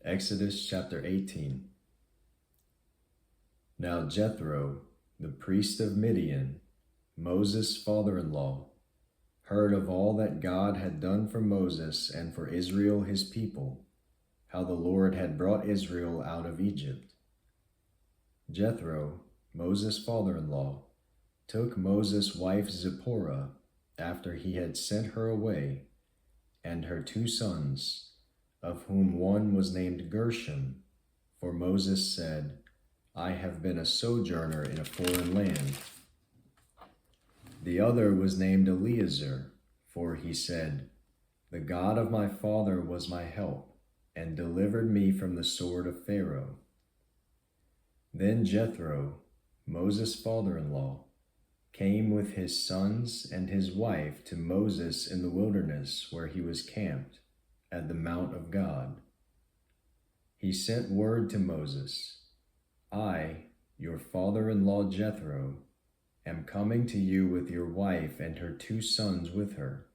Exodus chapter 18. Now Jethro, the priest of Midian, Moses' father-in-law, heard of all that God had done for Moses and for Israel his people, how the Lord had brought Israel out of Egypt. Jethro, Moses' father-in-law, took Moses' wife Zipporah after he had sent her away, and her 2 sons, of whom one was named Gershom, for Moses said, I have been a sojourner in a foreign land. The other was named Eleazar, for he said, the God of my father was my help, and delivered me from the sword of Pharaoh. Then Jethro, Moses' father-in-law, came with his sons and his wife to Moses in the wilderness where he was camped, at the mount of God. He sent word to Moses, I, your father-in-law Jethro, am coming to you with your wife and her 2 sons with her.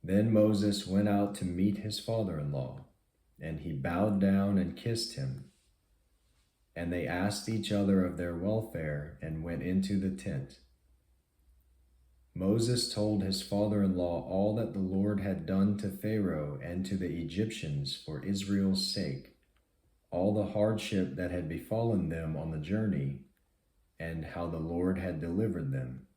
Then Moses went out to meet his father-in-law, and he bowed down and kissed him. And they asked each other of their welfare and went into the tent. Moses told his father-in-law all that the Lord had done to Pharaoh and to the Egyptians for Israel's sake, all the hardship that had befallen them on the journey, and how the Lord had delivered them.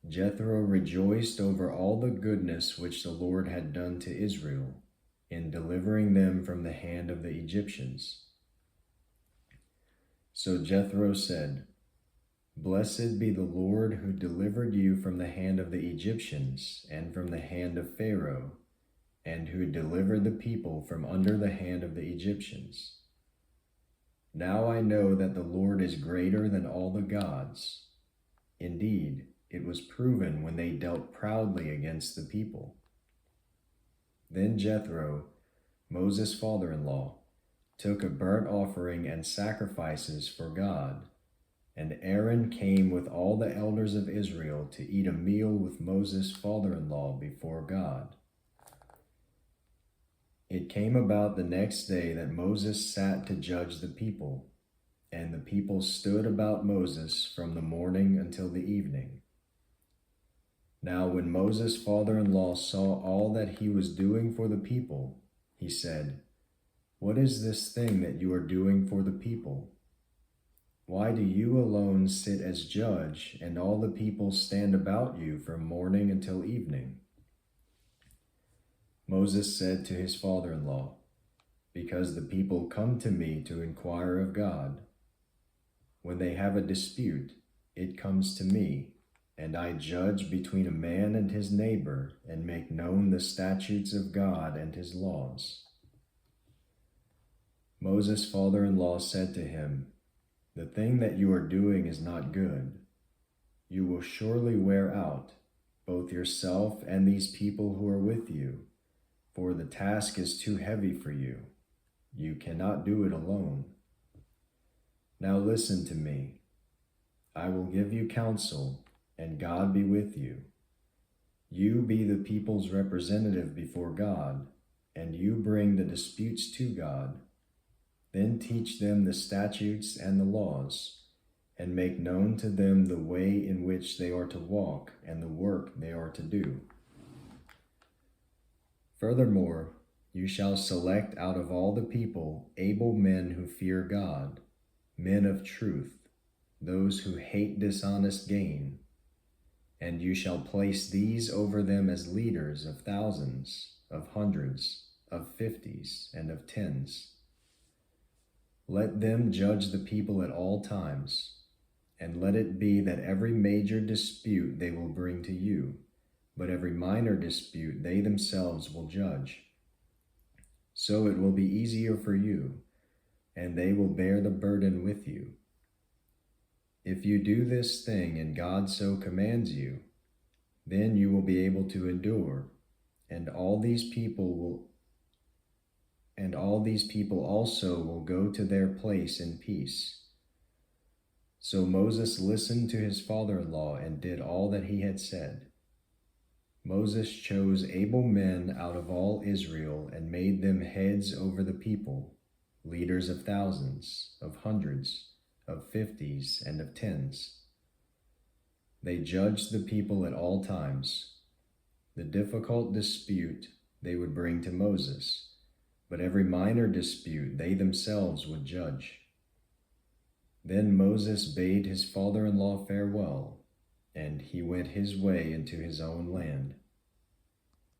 Jethro rejoiced over all the goodness which the Lord had done to Israel in delivering them from the hand of the Egyptians. So Jethro said, Blessed be the Lord who delivered you from the hand of the Egyptians and from the hand of Pharaoh, and who delivered the people from under the hand of the Egyptians. Now I know that the Lord is greater than all the gods. Indeed, it was proven when they dealt proudly against the people. Then Jethro, Moses' father-in-law, took a burnt offering and sacrifices for God, and Aaron came with all the elders of Israel to eat a meal with Moses' father-in-law before God. It came about the next day that Moses sat to judge the people, and the people stood about Moses from the morning until the evening. Now when Moses' father-in-law saw all that he was doing for the people, he said, What is this thing that you are doing for the people? Why do you alone sit as judge, and all the people stand about you from morning until evening? Moses said to his father-in-law, Because the people come to me to inquire of God. When they have a dispute, it comes to me, and I judge between a man and his neighbor, and make known the statutes of God and his laws. Moses' father-in-law said to him, The thing that you are doing is not good. You will surely wear out, both yourself and these people who are with you, for the task is too heavy for you. You cannot do it alone. Now listen to me. I will give you counsel, and God be with you. You be the people's representative before God, and you bring the disputes to God. Then teach them the statutes and the laws, and make known to them the way in which they are to walk and the work they are to do. Furthermore, you shall select out of all the people able men who fear God, men of truth, those who hate dishonest gain, and you shall place these over them as leaders of thousands, of hundreds, of 50s, and of 10s. Let them judge the people at all times, and let it be that every major dispute they will bring to you, but every minor dispute they themselves will judge. So it will be easier for you, and they will bear the burden with you. If you do this thing and God so commands you, then you will be able to endure, and all these people also will go to their place in peace. So Moses listened to his father-in-law and did all that he had said. Moses chose able men out of all Israel and made them heads over the people, leaders of thousands, of hundreds, of fifties, and of tens. They judged the people at all times. The difficult dispute they would bring to Moses, but every minor dispute they themselves would judge. Then Moses bade his father-in-law farewell, and he went his way into his own land.